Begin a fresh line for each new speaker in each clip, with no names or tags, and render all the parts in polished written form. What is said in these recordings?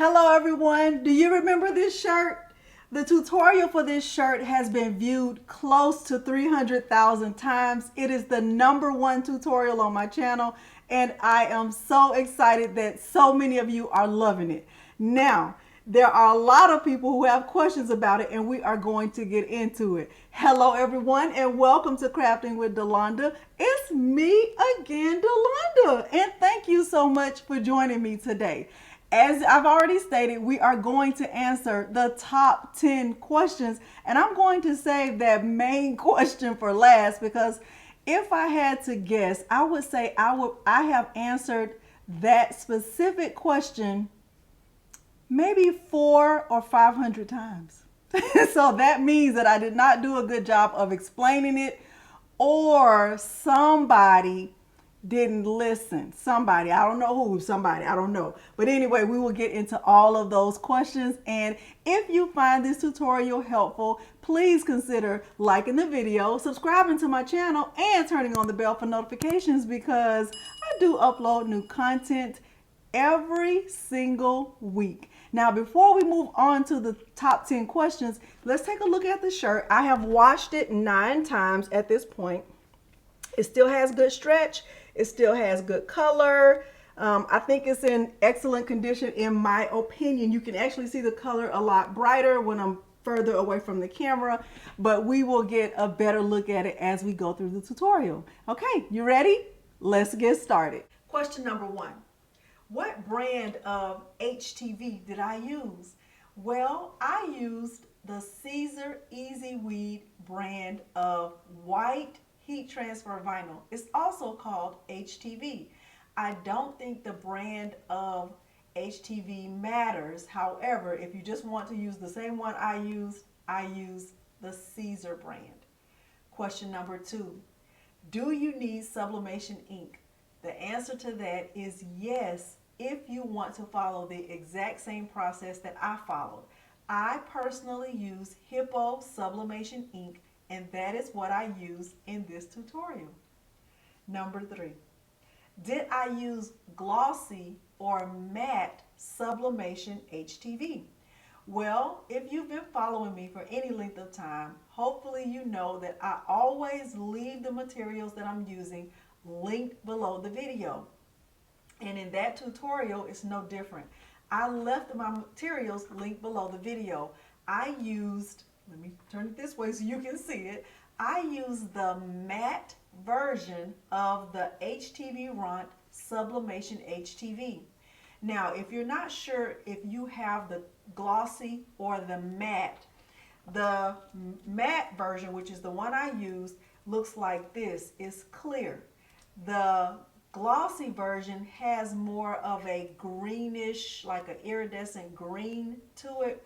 Hello everyone, do you remember this shirt? The tutorial for this shirt has been viewed close to 300,000 times. It is the #1 tutorial on my channel and I am so excited that so many of you are loving it. Now, there are a lot of people who have questions about it and we are going to get into it. Hello everyone and welcome to Crafting with Delonda. It's me again, Delonda, and thank you so much for joining me today. As I've already stated, we are going to answer the top 10 questions, and I'm going to save that main question for last because if I had to guess, I would say I have answered that specific question maybe 400 or 500 times. So that means that I did not do a good job of explaining it, or somebody didn't listen. Somebody, I don't know who, somebody, I don't know. But anyway, we will get into all of those questions. And if you find this tutorial helpful, please consider liking the video, subscribing to my channel, and turning on the bell for notifications because I do upload new content every single week. Now, before we move on to the top 10 questions, let's take a look at the shirt. I have washed it 9 times at this point. It still has good stretch. It still has good color. I think it's in excellent condition in my opinion. You can actually see the color a lot brighter when I'm further away from the camera, but we will get a better look at it as we go through the tutorial. Okay, you ready? Let's get started. Question number 1. What brand of HTV did I use? Well, I used the Caesar Easy Weed brand of white heat transfer vinyl. It's also called HTV. I don't think the brand of HTV matters. However, if you just want to use the same one I use the Caesar brand. Question number 2. Do you need sublimation ink? The answer to that is yes, if you want to follow the exact same process that I followed. I personally use Hippo sublimation ink, and that is what I use in this tutorial. Number 3, did I use glossy or matte sublimation HTV? Well, if you've been following me for any length of time, hopefully you know that I always leave the materials that I'm using linked below the video. And in that tutorial, it's no different. I left my materials linked below the video. I used, let me turn it this way so you can see it. I used the matte version of the HTV Runt Sublimation HTV. Now, if you're not sure if you have the glossy or the matte version, which is the one I used, looks like this. It's clear. The glossy version has more of a greenish, like an iridescent green to it,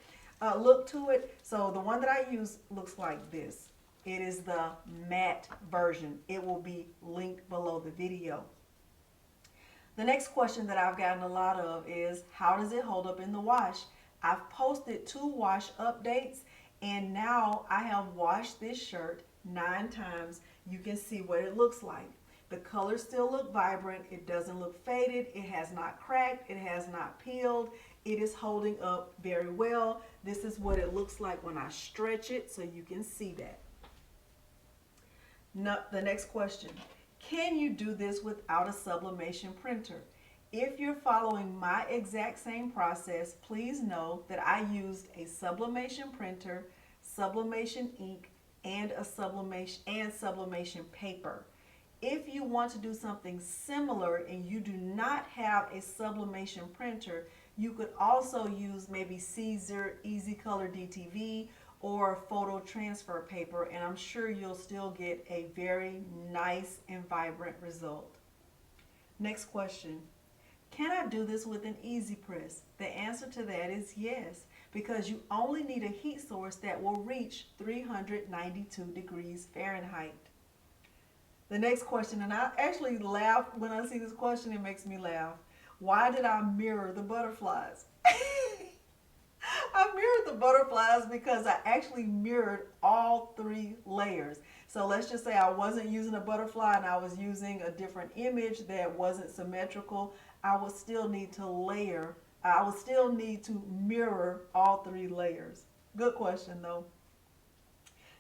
look to it. So the one that I use looks like this. It is the matte version. It will be linked below the video. The next question that I've gotten a lot of is, how does it hold up in the wash? I've posted 2 wash updates, and now I have washed this shirt 9 times. You can see what it looks like. The colors still look vibrant. It doesn't look faded. It has not cracked. It has not peeled. It is holding up very well. This is what it looks like when I stretch it, so you can see that. Now, the next question. Can you do this without a sublimation printer? If you're following my exact same process, please know that I used a sublimation printer, sublimation ink, and sublimation paper. If you want to do something similar and you do not have a sublimation printer, you could also use maybe Caesar Easy Color DTV or photo transfer paper, and I'm sure you'll still get a very nice and vibrant result. Next question. Can I do this with an easy press? The answer to that is yes, because you only need a heat source that will reach 392 degrees Fahrenheit. The next question, and I actually laugh when I see this question, it makes me laugh. Why did I mirror the butterflies? I mirrored the butterflies because I actually mirrored all 3 layers. So let's just say I wasn't using a butterfly and I was using a different image that wasn't symmetrical. I would still need to layer I would still need to mirror all 3 layers. Good question though.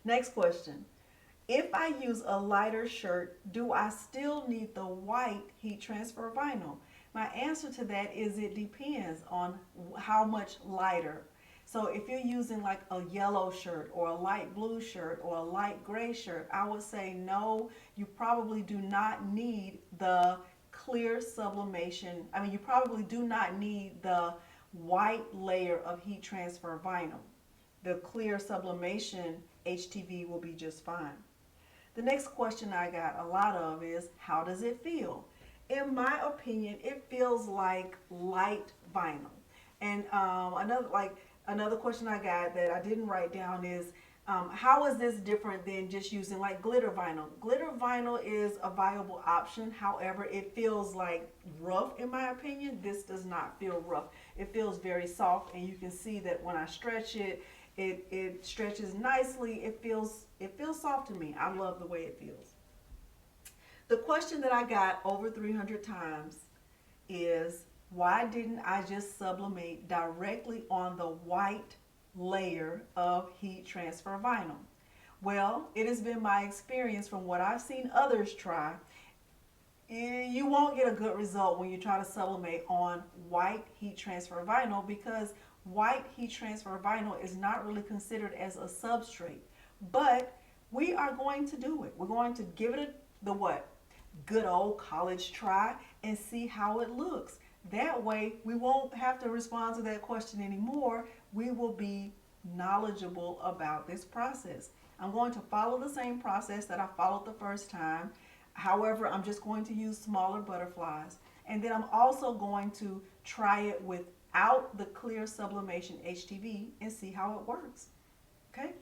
Next question. If I use a lighter shirt, do I still need the white heat transfer vinyl? My answer to that is it depends on how much lighter. So if you're using like a yellow shirt or a light blue shirt or a light gray shirt, I would say no, you probably do not need the clear sublimation. I mean, you probably do not need the white layer of heat transfer vinyl. The clear sublimation HTV will be just fine. The next question I got a lot of is, how does it feel? In my opinion, it feels like light vinyl. And another question I got that I didn't write down is, how is this different than just using like glitter vinyl? Glitter vinyl is a viable option. However, it feels like rough in my opinion. This does not feel rough. It feels very soft, and you can see that when I stretch it, it stretches nicely. It feels soft to me. I love the way it feels. The question that I got over 300 times is, why didn't I just sublimate directly on the white layer of heat transfer vinyl? Well, it has been my experience from what I've seen others try. You won't get a good result when you try to sublimate on white heat transfer vinyl, because white heat transfer vinyl is not really considered as a substrate. But we are going to do it. We're going to give it the what? Good old college try and see how it looks. That way we won't have to respond to that question anymore. We will be knowledgeable about this process. I'm going to follow the same process that I followed the first time. However, I'm just going to use smaller butterflies. And then I'm also going to try it without the clear sublimation HTV and see how it works. Okay?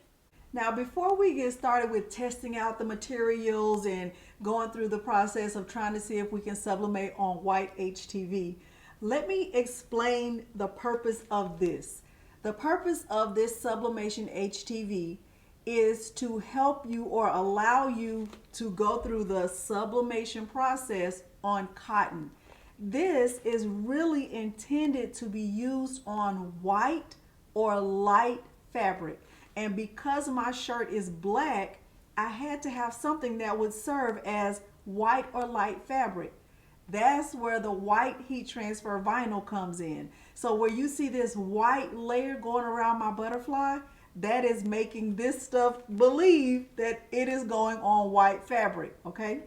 Now, before we get started with testing out the materials and going through the process of trying to see if we can sublimate on white HTV, let me explain the purpose of this. The purpose of this sublimation HTV is to help you or allow you to go through the sublimation process on cotton. This is really intended to be used on white or light fabric. And because my shirt is black, I had to have something that would serve as white or light fabric. That's where the white heat transfer vinyl comes in. So where you see this white layer going around my butterfly, that is making this stuff believe that it is going on white fabric, okay?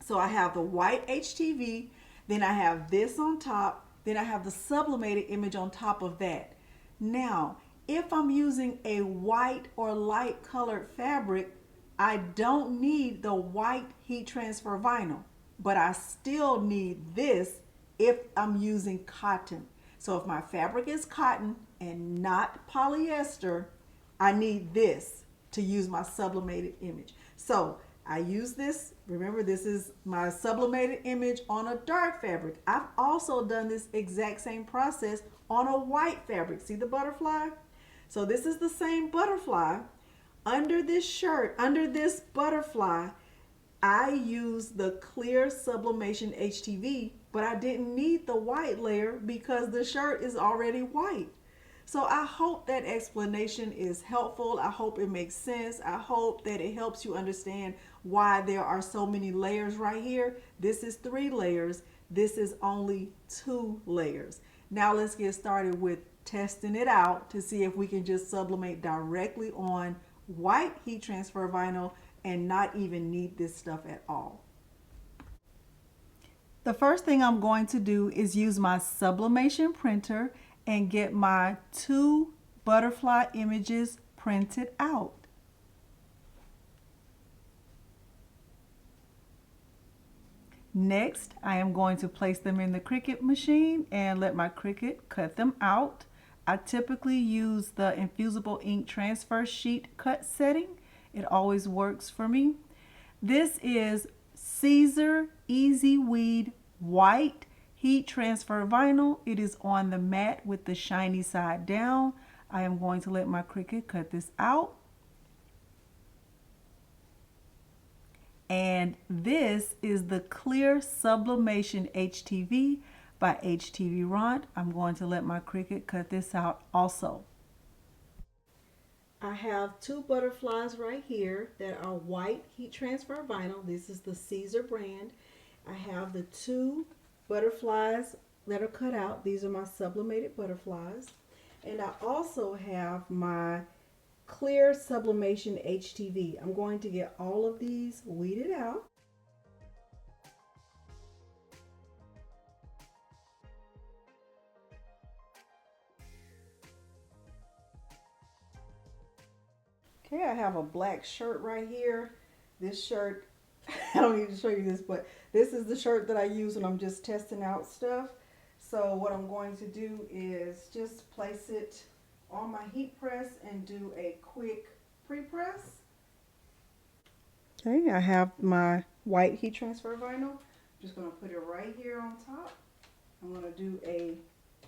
So I have the white HTV, then I have this on top, then I have the sublimated image on top of that. Now, if I'm using a white or light colored fabric, I don't need the white heat transfer vinyl, but I still need this if I'm using cotton. So if my fabric is cotton and not polyester, I need this to use my sublimated image. So I use this. Remember, this is my sublimated image on a dark fabric. I've also done this exact same process on a white fabric. See the butterfly? So this is the same butterfly. Under this shirt, under this butterfly, I used the clear sublimation HTV, but I didn't need the white layer because the shirt is already white. So I hope that explanation is helpful. I hope it makes sense. I hope that it helps you understand why there are so many layers right here. This is 3 layers. This is only 2 layers. Now let's get started with testing it out to see if we can just sublimate directly on white heat transfer vinyl and not even need this stuff at all. The first thing I'm going to do is use my sublimation printer and get my 2 butterfly images printed out. Next, I am going to place them in the Cricut machine and let my Cricut cut them out. I typically use the infusible ink transfer sheet cut setting. It always works for me. This is Caesar Easy Weed White Heat Transfer Vinyl. It is on the mat with the shiny side down. I am going to let my Cricut cut this out. And this is the clear sublimation HTV. by HTV Ront. I'm going to let my Cricut cut this out also. I have two butterflies right here that are white heat transfer vinyl. This is the Caesar brand. I have the two butterflies that are cut out. These are my sublimated butterflies. And I also have my clear sublimation HTV. I'm going to get all of these weeded out. Okay, I have a black shirt right here. This shirt, I don't need to show you this, but this is the shirt that I use when I'm just testing out stuff. So what I'm going to do is just place it on my heat press and do a quick pre-press. Okay, I have my white heat transfer vinyl. I'm just going to put it right here on top. I'm going to do a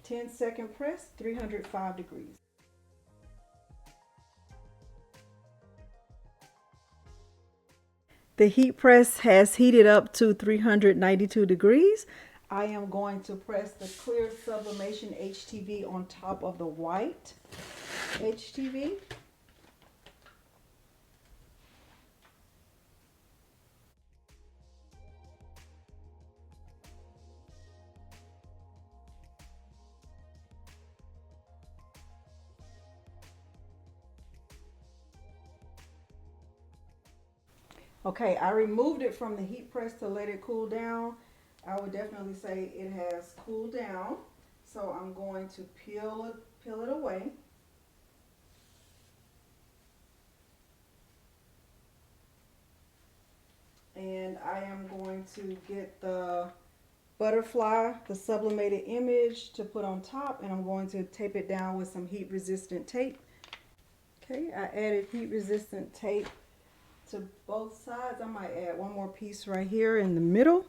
10-second press, 305 degrees. The heat press has heated up to 392 degrees. I am going to press the clear sublimation HTV on top of the white HTV. Okay, I removed it from the heat press to let it cool down. I would definitely say it has cooled down. So I'm going to peel it away. And I am going to get the butterfly, the sublimated image, to put on top, and I'm going to tape it down with some heat resistant tape. Okay, I added heat resistant tape to both sides. I might add one more piece right here in the middle.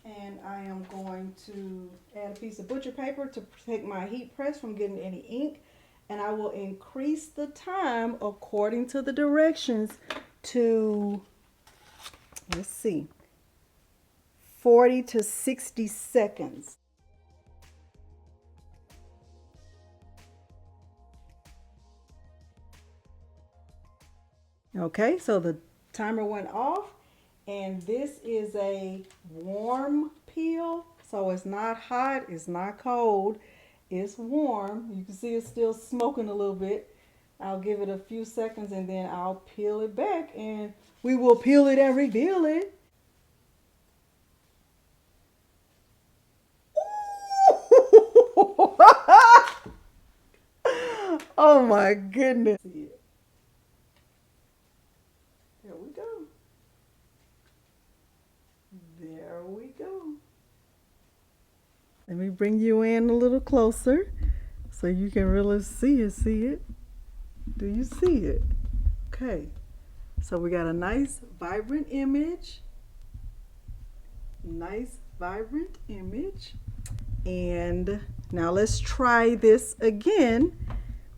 And I am going to add a piece of butcher paper to protect my heat press from getting any ink. And I will increase the time according to the directions to, let's see, 40 to 60 seconds. Okay, so the timer went off, and this is a warm peel, so it's not hot, it's not cold, it's warm. You can see it's still smoking a little bit. I'll give it a few seconds and then I'll peel it back, and we will peel it and reveal it. Oh my goodness. There we go. There we go. Let me bring you in a little closer so you can really see it. Do you see it? Okay. So we got a nice vibrant image. Nice vibrant image. And now let's try this again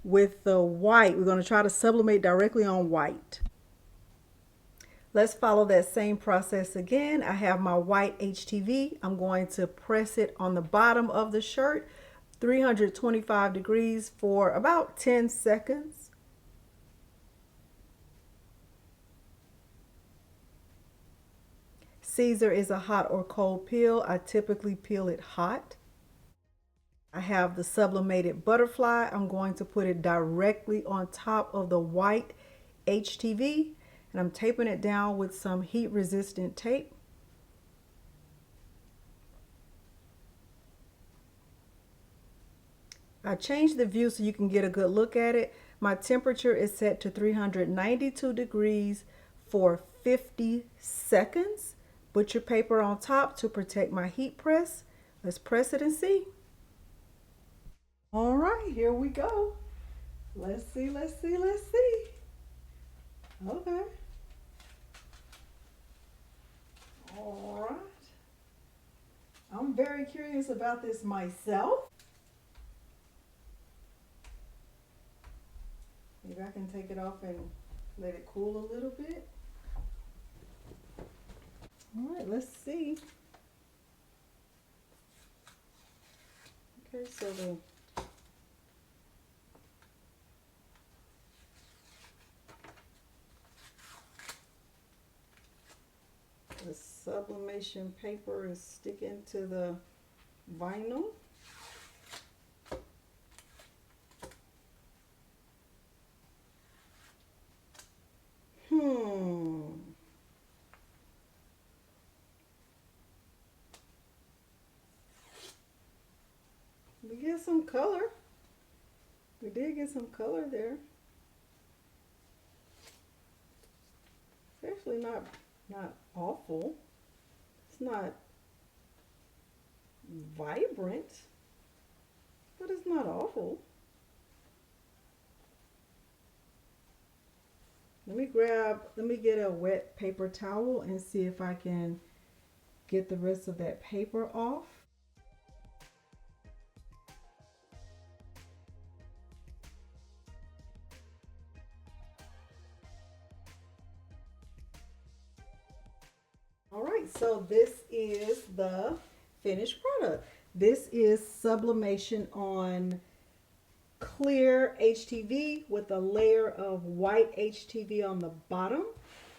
with the white. We're going to try to sublimate directly on white. Let's follow that same process again. I have my white HTV. I'm going to press it on the bottom of the shirt, 325 degrees for about 10 seconds. Caesar is a hot or cold peel. I typically peel it hot. I have the sublimated butterfly. I'm going to put it directly on top of the white HTV. And I'm taping it down with some heat resistant tape. I changed the view so you can get a good look at it. My temperature is set to 392 degrees for 50 seconds. Butcher paper on top to protect my heat press. Let's press it and see. All right, here we go. Let's see. Okay. All right. I'm very curious about this myself. Maybe I can take it off and Let it cool a little bit. All right, let's see. Okay, so the sublimation paper is sticking to the vinyl. We get some color. We did get some color there. It's actually not awful. It's not vibrant, but it's not awful. Let me get a wet paper towel and see if I can get the rest of that paper off. All right, so this is the finished product. This is sublimation on clear HTV with a layer of white HTV on the bottom.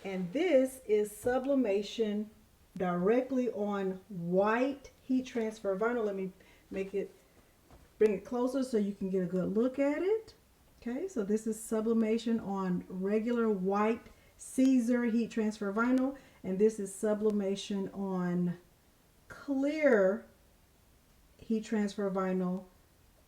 And this is sublimation directly on white heat transfer vinyl. Let me bring it closer so you can get a good look at it. Okay, so this is sublimation on regular white Caesar heat transfer vinyl, and this is sublimation on clear heat transfer vinyl,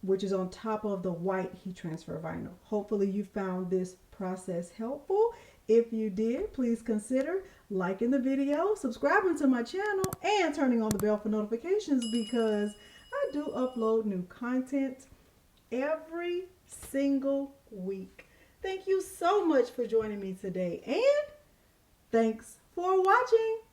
which is on top of the white heat transfer vinyl. Hopefully you found this process helpful. If you did, please consider liking the video, subscribing to my channel, and turning on the bell for notifications, because I do upload new content every single week. Thank you so much for joining me today, and thanks for watching.